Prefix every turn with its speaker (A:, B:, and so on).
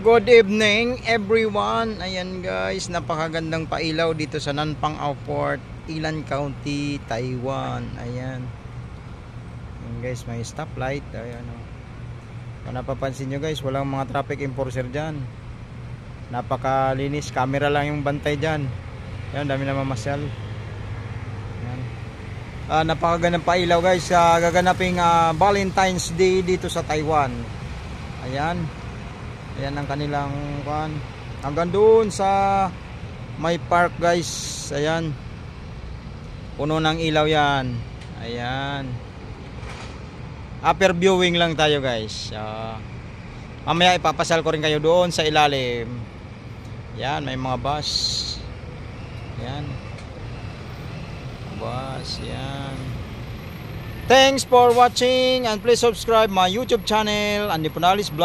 A: Good evening everyone. Ayan guys, napakagandang pailaw dito sa Nanpang Airport, Ilan County, Taiwan. Ayan. Ayan guys, may stoplight. Ayan o. Kung napapansin nyo guys, walang mga traffic enforcer dyan. Napakalinis, camera lang yung bantay dyan. Ayan, dami na mamasyal. Ayan. Napakagandang pailaw guys, gaganaping Valentine's Day dito sa Taiwan. Ayan. Ayan ang kanilang kan. Hanggang doon sa may park guys. Ayan. Puno ng ilaw yan. Ayan. Upper viewing lang tayo guys. Mamaya ipapasal ko rin kayo doon sa ilalim. Ayan, may mga bus. Ayan. Bus, ayan. Thanks for watching and please subscribe my YouTube channel, Andy Punales Vlog.